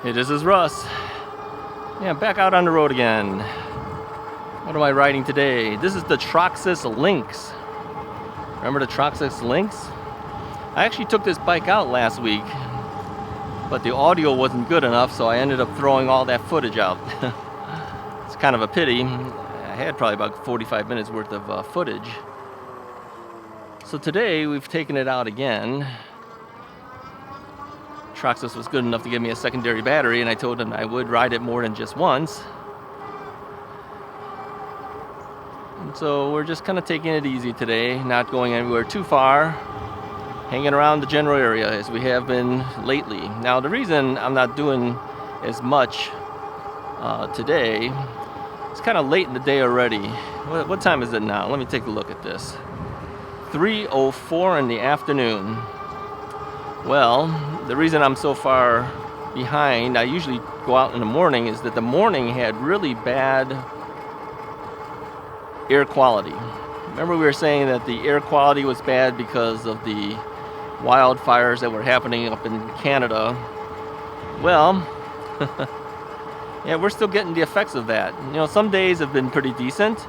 Hey, this is Russ. Yeah, I'm back out on the road again. What am I riding today? This is the Troxus Lynx. Remember the Troxus Lynx? I actually took this bike out last week, but the audio wasn't good enough, so I ended up throwing all that footage out. It's kind of a pity. I had probably about 45 minutes worth of footage. So today we've taken it out again. Troxus was good enough to give me a secondary battery, and I told him I would ride it more than just once. And so we're just kind of taking it easy today, not going anywhere too far, hanging around the general area as we have been lately. Now the reason I'm not doing as much today, it's kind of late in the day already. What time is it now? Let me take a look at this. 3:04 in the afternoon. Well, the reason I'm so far behind, I usually go out in the morning, is that the morning had really bad air quality. Remember we were saying that the air quality was bad because of the wildfires that were happening up in Canada. Well, yeah, we're still getting the effects of that. You know, some days have been pretty decent,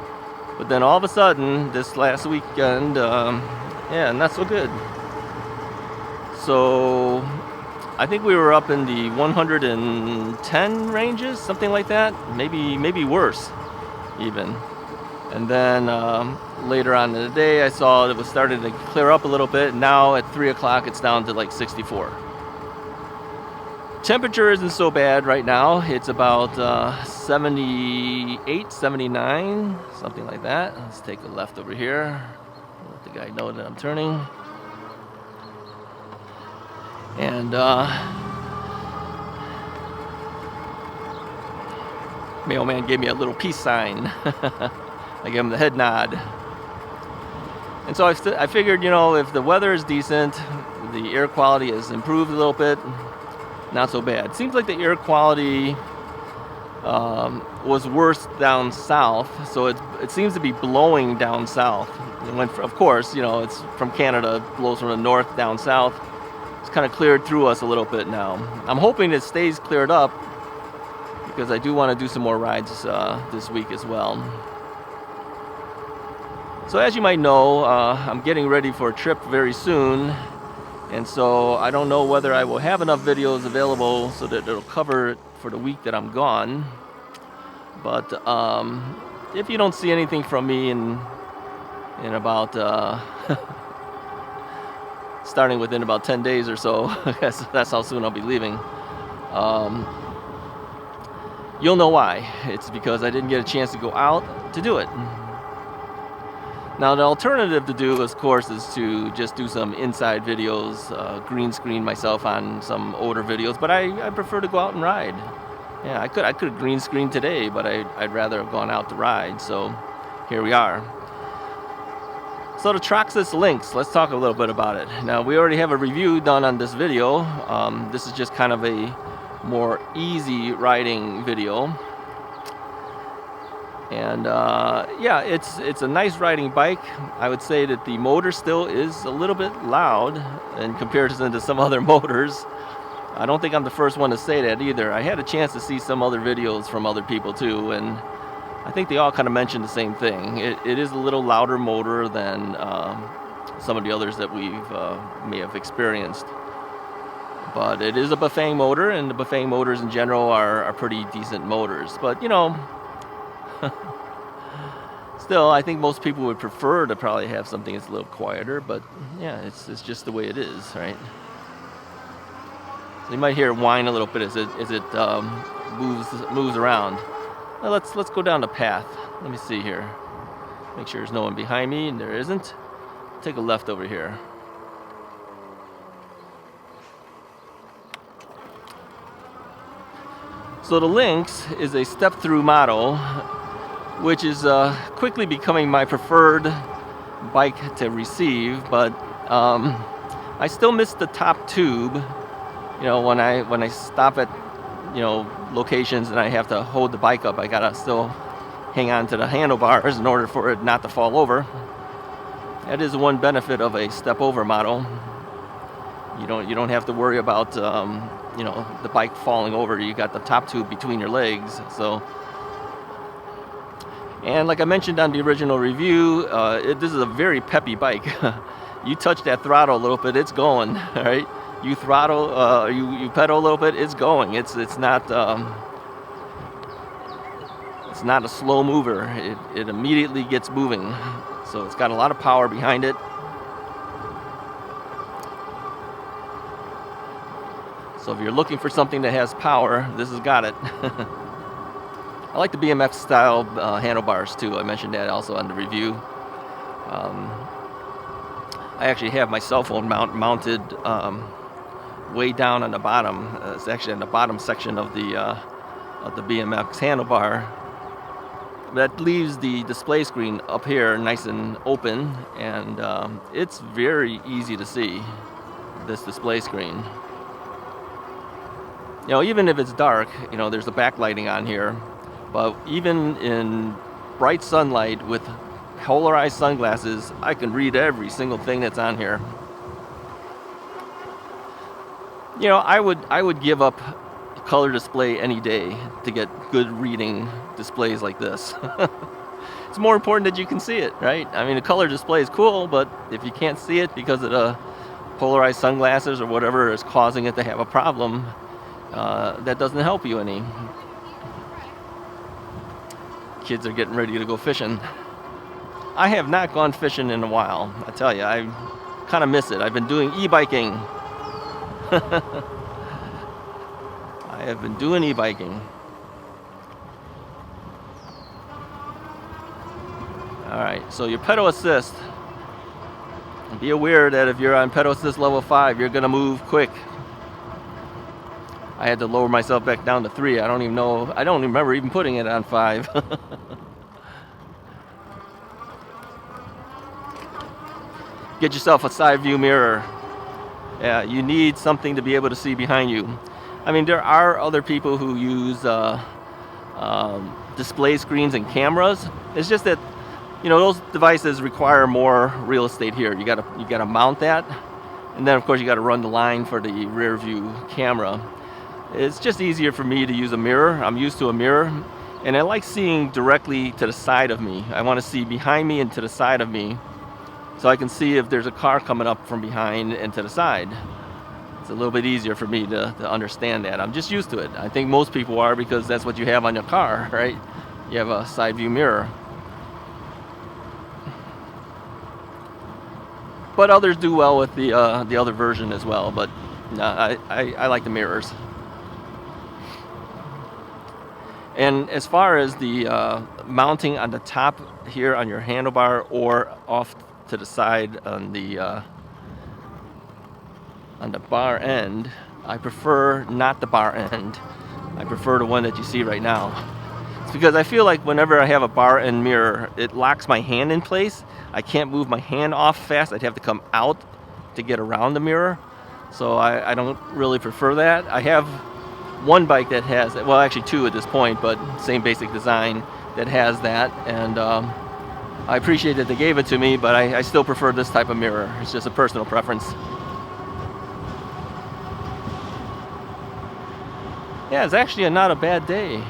but then all of a sudden, this last weekend, yeah, not so good. So I think we were up in the 110 ranges, something like that, maybe worse even. And then later on in the day, I saw it was starting to clear up a little bit. Now at 3 o'clock, it's down to like 64. Temperature isn't so bad right now. It's about 78, 79, something like that. Let's take a left over here. Let the guy know that I'm turning. And mailman gave me a little peace sign. I gave him the head nod. And so I figured, you know, if the weather is decent, the air quality has improved a little bit, not so bad. It seems like the air quality was worse down south, so it seems to be blowing down south. Of course, you know, it's from Canada, it blows from the north down south. It's kind of cleared through us a little bit now. I'm hoping it stays cleared up because I do want to do some more rides this week as well. So as you might know, I'm getting ready for a trip very soon, and so I don't know whether I will have enough videos available so that it'll cover it for the week that I'm gone. But if you don't see anything from me in about starting within about 10 days or so, that's how soon I'll be leaving. You'll know why. It's because I didn't get a chance to go out to do it. Now the alternative to do, of course, is to just do some inside videos, green screen myself on some older videos, but I prefer to go out and ride. Yeah, I could green screen today, but I'd rather have gone out to ride, so here we are. So the Troxus Lynx, let's talk a little bit about it. Now we already have a review done on this video. This is just kind of a more easy riding video. And yeah, it's a nice riding bike. I would say that the motor still is a little bit loud in comparison to some other motors. I don't think I'm the first one to say that either. I had a chance to see some other videos from other people too, and I think they all kind of mentioned the same thing. It is a little louder motor than some of the others that we've may have experienced. But it is a Bafang motor, and the Bafang motors in general are pretty decent motors. But you know, still, I think most people would prefer to probably have something that's a little quieter. But yeah, it's just the way it is, right? So you might hear it whine a little bit as it moves around. Now let's go down the path. Let me see here. Make sure there's no one behind me, and there isn't. Take a left over here. So the Lynx is a step-through model, which is quickly becoming my preferred bike to receive. But I still miss the top tube. You know, when I stop at, you know, locations and I have to hold the bike up, I gotta still hang on to the handlebars in order for it not to fall over. That is one benefit of a step over model. You don't have to worry about you know, the bike falling over. You got the top tube between your legs. So, and like I mentioned on the original review, this is a very peppy bike. You touch that throttle a little bit, it's going. All right, you throttle, you pedal a little bit, it's going. It's not a slow mover. It immediately gets moving. So it's got a lot of power behind it. So if you're looking for something that has power, this has got it. I like the BMX style handlebars too. I mentioned that also on the review. I actually have my cell phone mounted way down on the bottom. It's actually in the bottom section of the BMX handlebar. That leaves the display screen up here nice and open, and it's very easy to see, this display screen. You know, even if it's dark, you know, there's the backlighting on here, but even in bright sunlight with polarized sunglasses, I can read every single thing that's on here. You know, I would give up a color display any day to get good reading displays like this. It's more important that you can see it, right? I mean, a color display is cool, but if you can't see it because of the polarized sunglasses or whatever is causing it to have a problem, that doesn't help you any. Kids are getting ready to go fishing. I have not gone fishing in a while. I tell you, I kind of miss it. I've been doing e-biking. I have been doing e-biking. Alright, so your pedal assist. Be aware that if you're on pedal assist level 5, you're going to move quick. I had to lower myself back down to 3. I don't even know. I don't remember even putting it on 5. Get yourself a side view mirror. Yeah, you need something to be able to see behind you. I mean, there are other people who use display screens and cameras. It's just that, you know, those devices require more real estate here. You gotta mount that, and then of course you gotta run the line for the rear view camera. It's just easier for me to use a mirror. I'm used to a mirror, and I like seeing directly to the side of me. I want to see behind me and to the side of me, so I can see if there's a car coming up from behind and to the side. It's a little bit easier for me to understand that. I'm just used to it. I think most people are, because that's what you have on your car, right? You have a side view mirror. But others do well with the other version as well. But I like the mirrors. And as far as the mounting on the top here on your handlebar or off to the side on the bar end, I prefer not the bar end. I prefer the one that you see right now. It's because I feel like whenever I have a bar end mirror, it locks my hand in place. I can't move my hand off fast. I'd have to come out to get around the mirror. So I don't really prefer that. I have one bike that has, well, actually two at this point, but same basic design that has that, and I appreciate that they gave it to me, but I still prefer this type of mirror. It's just a personal preference. Yeah, it's actually not a bad day.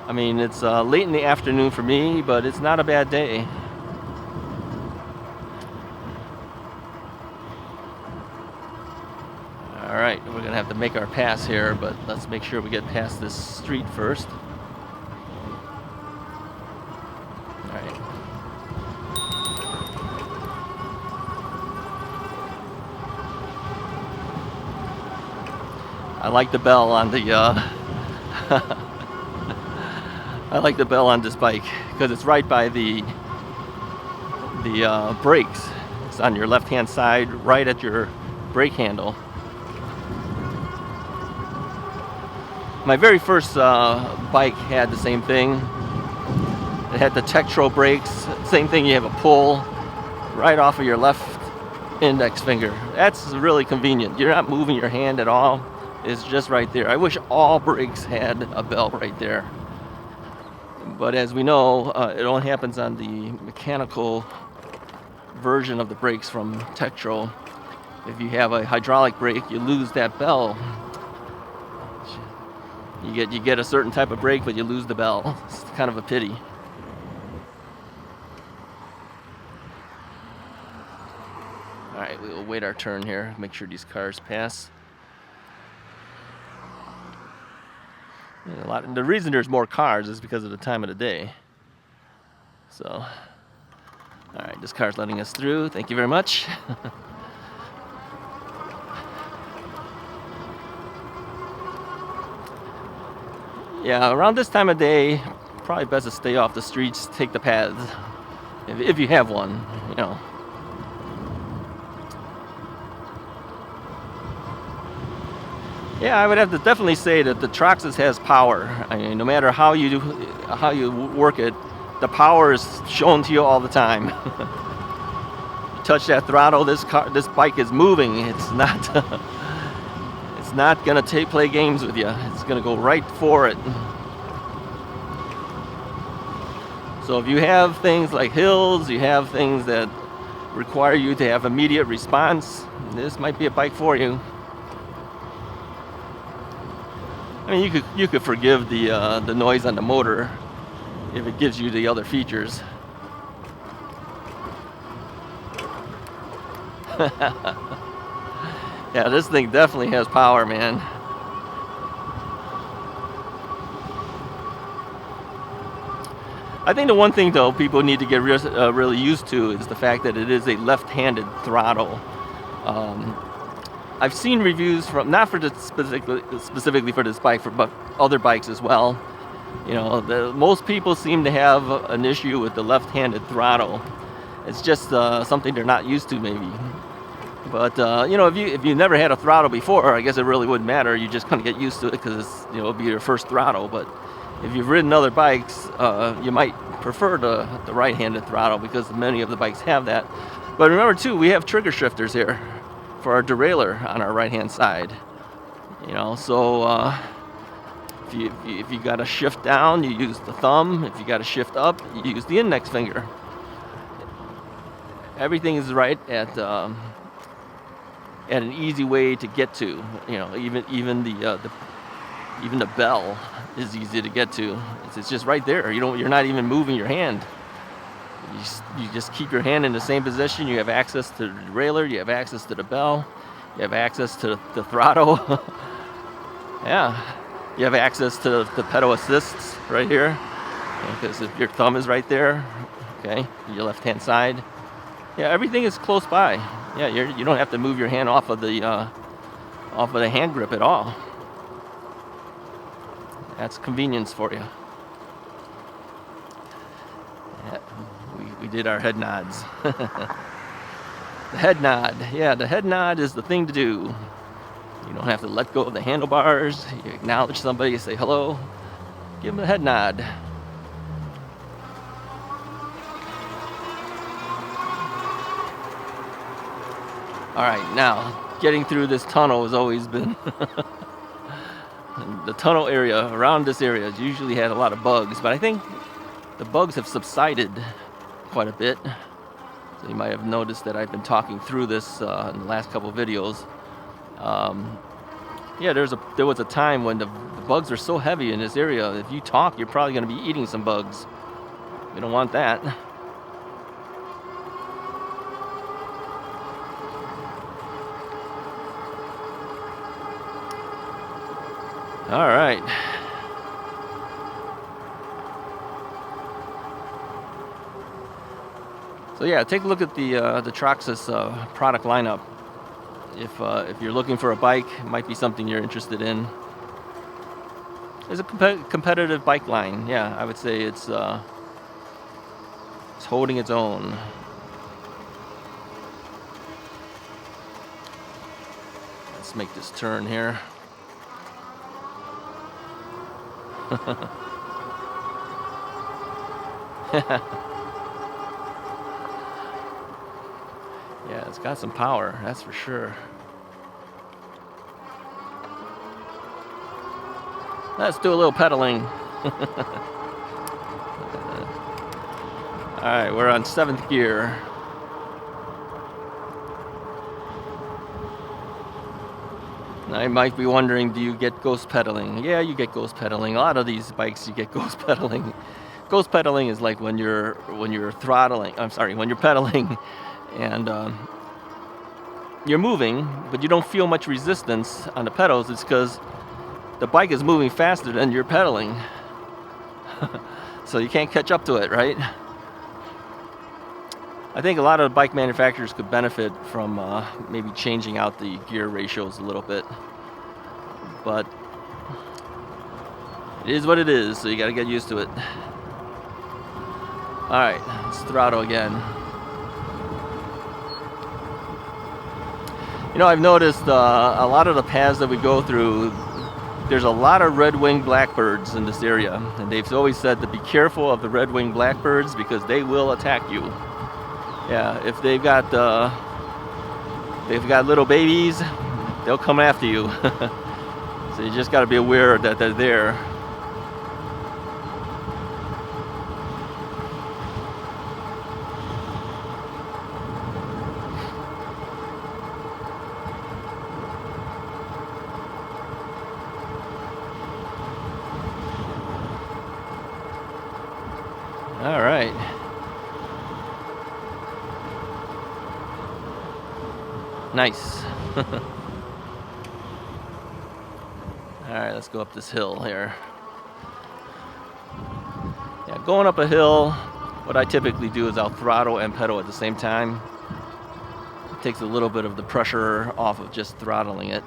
I mean, it's late in the afternoon for me, but it's not a bad day. All right, we're gonna have to make our pass here, but let's make sure we get past this street first. All right. I like the bell on the I like the bell on this bike because it's right by the brakes. It's on your left-hand side, right at your brake handle. My very first bike had the same thing. It had the Tektro brakes. Same thing, you have a pull right off of your left index finger. That's really convenient. You're not moving your hand at all. It's just right there. I wish all brakes had a bell right there. But as we know, it only happens on the mechanical version of the brakes from Tektro. If you have a hydraulic brake, you lose that bell. You get a certain type of brake, but you lose the bell. It's kind of a pity. All right, we'll wait our turn here. Make sure these cars pass. The reason there's more cars is because of the time of the day. So, all right, this car's letting us through. Thank you very much. Yeah, around this time of day, probably best to stay off the streets, take the paths, if you have one, you know. Yeah, I would have to definitely say that the Troxus has power. I mean, no matter how you work it, the power is shown to you all the time. You touch that throttle, this bike is moving. It's not it's not gonna play games with you. It's gonna go right for it. So if you have things like hills, you have things that require you to have immediate response, this might be a bike for you. I mean, you could forgive the noise on the motor if it gives you the other features. Yeah, this thing definitely has power, man. I think the one thing, though, people need to get really used to is the fact that it is a left-handed throttle. I've seen reviews from, not for this specifically for this bike, but other bikes as well. You know, most people seem to have an issue with the left-handed throttle. It's just something they're not used to, maybe. But you know, if you never had a throttle before, I guess it really wouldn't matter. You just kind of get used to it because it'll be your first throttle. But if you've ridden other bikes, you might prefer the right-handed throttle because many of the bikes have that. But remember too, we have trigger shifters here for our derailleur on our right-hand side. You know, so if you got to shift down, you use the thumb. If you got to shift up, you use the index finger. Everything is right at an easy way to get to. You know, even the bell is easy to get to. It's just right there. You're not even moving your hand. You just keep your hand in the same position. You have access to the derailleur. You have access to the bell. You have access to the throttle. Yeah, you have access to the pedal assists right here. Because if your thumb is right there, okay, your left-hand side. Yeah, everything is close by. Yeah, you don't have to move your hand off of the hand grip at all. That's convenience for you. Yeah, we did our head nods. The head nod. Yeah, the head nod is the thing to do. You don't have to let go of the handlebars. You acknowledge somebody, you say hello, give them a head nod. All right, now getting through this tunnel has always been the tunnel area around this area has usually had a lot of bugs, but I think the bugs have subsided quite a bit. So you might have noticed that I've been talking through this in the last couple of videos. Yeah, there was a time when the bugs are so heavy in this area. If you talk, you're probably going to be eating some bugs. We don't want that. All right. So yeah, take a look at the Troxus product lineup. If you're looking for a bike, it might be something you're interested in. It's a competitive bike line. Yeah, I would say it's holding its own. Let's make this turn here. Yeah, it's got some power, that's for sure. Let's do a little pedaling. Alright, we're on 7th gear. I might be wondering, do you get ghost pedaling? Yeah, you get ghost pedaling. A lot of these bikes, you get ghost pedaling. Ghost pedaling is like when you're throttling. I'm sorry, when you're pedaling, and you're moving, but you don't feel much resistance on the pedals. It's because the bike is moving faster than you're pedaling, so you can't catch up to it, right? I think a lot of bike manufacturers could benefit from maybe changing out the gear ratios a little bit, but it is what it is, so you got to get used to it. All right, let's throttle again. You know, I've noticed a lot of the paths that we go through, there's a lot of red-winged blackbirds in this area, and they've always said to be careful of the red-winged blackbirds because they will attack you. Yeah, if they've got little babies, they'll come after you. So you just got to be aware that they're there. All right. Nice. Alright, let's go up this hill here. Yeah, going up a hill, what I typically do is I'll throttle and pedal at the same time. It takes a little bit of the pressure off of just throttling it.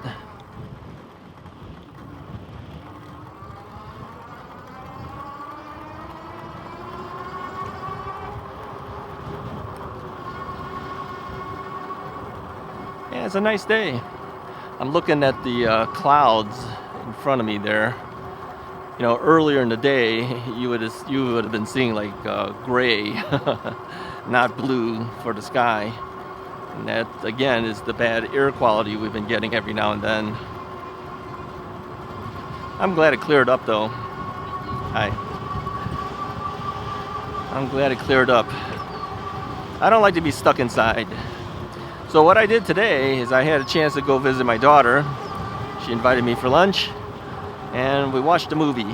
Yeah, it's a nice day. I'm looking at the clouds in front of me there. You know, earlier in the day, you would have been seeing like gray, not blue for the sky. And that, again, is the bad air quality we've been getting every now and then. I'm glad it cleared up, though. Hi. I'm glad it cleared up. I don't like to be stuck inside. So what I did today is I had a chance to go visit my daughter. She invited me for lunch, and we watched a movie.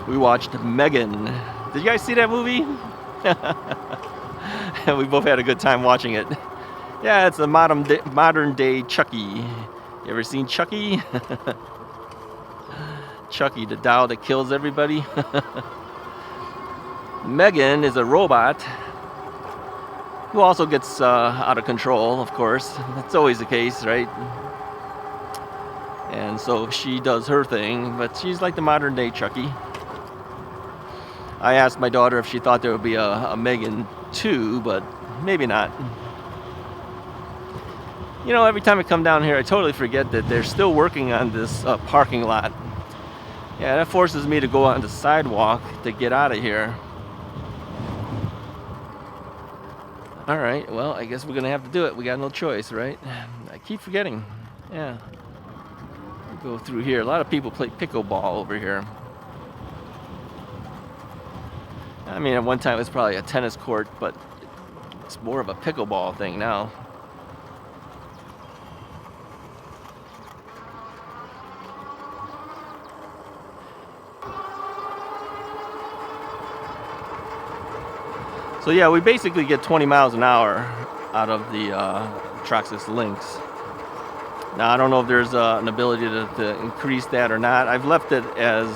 We watched Megan. Did you guys see that movie? And we both had a good time watching it. Yeah, it's a modern day Chucky. You ever seen Chucky? Chucky, the doll that kills everybody. Megan is a robot who also gets out of control, of course. That's always the case, right? And so she does her thing, but she's like the modern day Chucky. I asked my daughter if she thought there would be a Megan 2, but maybe not. You know, every time I come down here, I totally forget that they're still working on this parking lot. Yeah, that forces me to go on the sidewalk to get out of here. All right, well, I guess we're gonna have to do it. We got no choice, right? I keep forgetting. Yeah. Go through here. A lot of people play pickleball over here. I mean, at one time it was probably a tennis court, but it's more of a pickleball thing now. So yeah, we basically get 20 miles an hour out of the Troxus Lynx. Now I don't know if there's an ability to increase that or not. I've left it as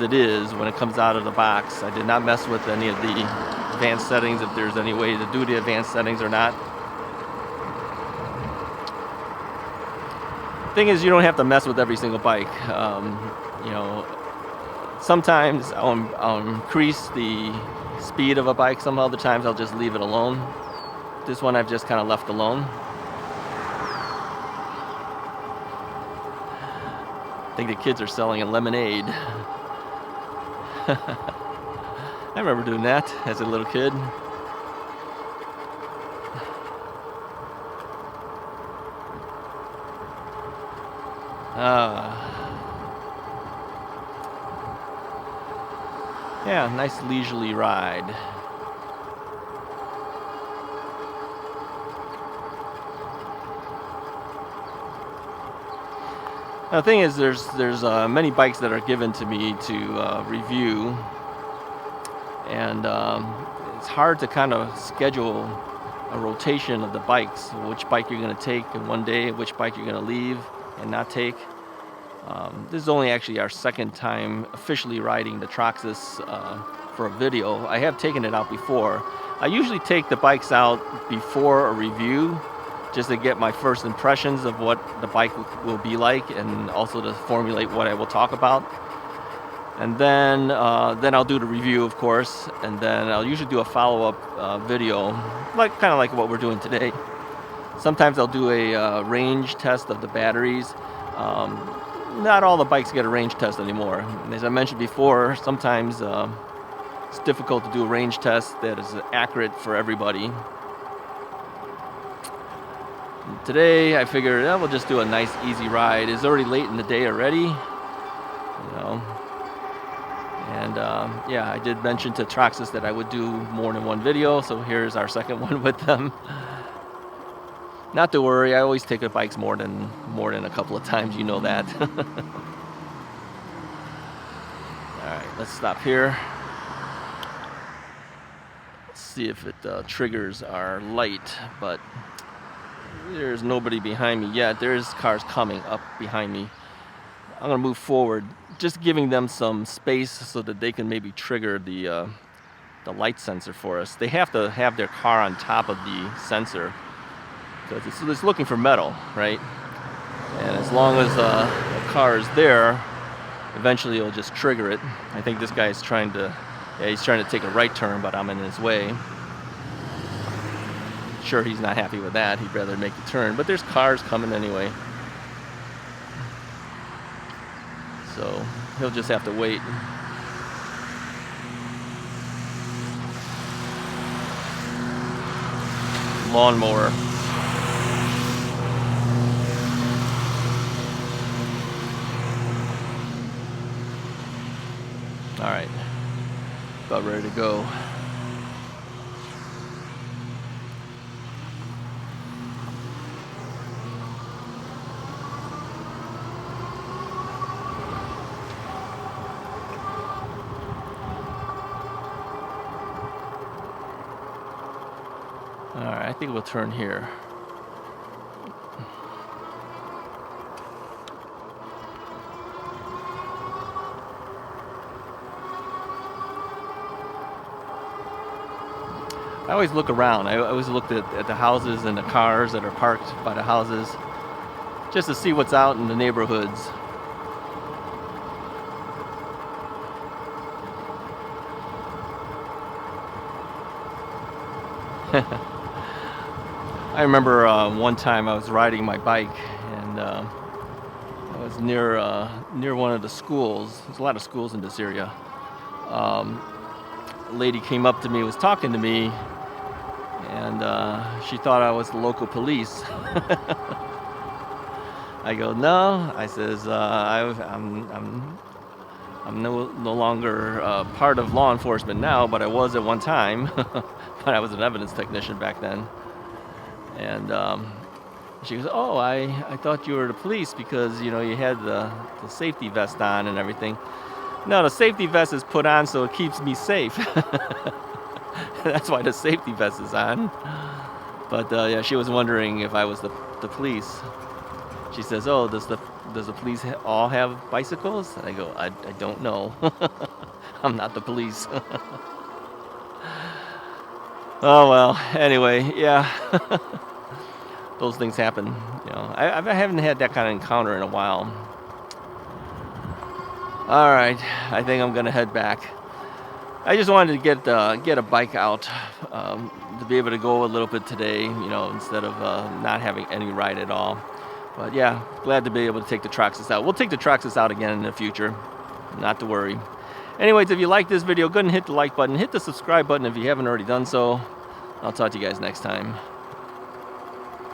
it is when it comes out of the box. I did not mess with any of the advanced settings, if there's any way to do the advanced settings or not. Thing is, you don't have to mess with every single bike. You know, sometimes I'll increase the speed of a bike. Some other times I'll just leave it alone. This one I've just kind of left alone. I think the kids are selling a lemonade. I remember doing that as a little kid. Yeah, nice leisurely ride. Now, the thing is, there's many bikes that are given to me to review, and it's hard to kind of schedule a rotation of the bikes, which bike you're going to take in one day, which bike you're going to leave and not take. This is only actually our second time officially riding the Troxus for a video. I have taken it out before. I usually take the bikes out before a review just to get my first impressions of what the bike will be like, and also to formulate what I will talk about. And then I'll do the review, of course, and then I'll usually do a follow-up video, kind of like what we're doing today. Sometimes I'll do a range test of the batteries. Not all the bikes get a range test anymore. As I mentioned before, sometimes it's difficult to do a range test that is accurate for everybody. Today I figured we'll just do a nice easy ride. It's already late in the day already, you know. And yeah, I did mention to Troxus that I would do more than one video, so here's our second one with them. Not to worry, I always take the bikes more than a couple of times, you know that. Alright, let's stop here. Let's see if it triggers our light, but there's nobody behind me yet. There's cars coming up behind me. I'm going to move forward, just giving them some space so that they can maybe trigger the light sensor for us. They have to have their car on top of the sensor, because it's looking for metal, right? And as long as the car is there, eventually it'll just trigger it. I think this guy's trying to take a right turn, but I'm in his way. Sure, he's not happy with that. He'd rather make the turn, but there's cars coming anyway. So he'll just have to wait. Lawnmower. All right, about ready to go. All right, I think we'll turn here. I always look around. I always looked at the houses and the cars that are parked by the houses, just to see what's out in the neighborhoods. I remember one time I was riding my bike, and I was near one of the schools. There's a lot of schools in this area. A lady came up to me, was talking to me, and she thought I was the local police. I go, no. I says, I'm no longer part of law enforcement now, but I was at one time. But I was an evidence technician back then. And she goes, oh, I thought you were the police because, you know, you had the safety vest on and everything. No, the safety vest is put on so it keeps me safe. That's why the safety vest is on. But yeah, she was wondering if I was the police. She says, oh, does the police all have bicycles? And I go, I don't know. I'm not the police. Oh, well, anyway, yeah. Those things happen. You know, I haven't had that kind of encounter in a while. All right, I think I'm gonna head back. I just wanted to get a bike out to be able to go a little bit today, you know, instead of not having any ride at all. But yeah, glad to be able to take the Troxus out. We'll take the Troxus out again in the future, not to worry. Anyways, if you like this video, go ahead and hit the like button, hit the subscribe button if you haven't already done so. I'll talk to you guys next time.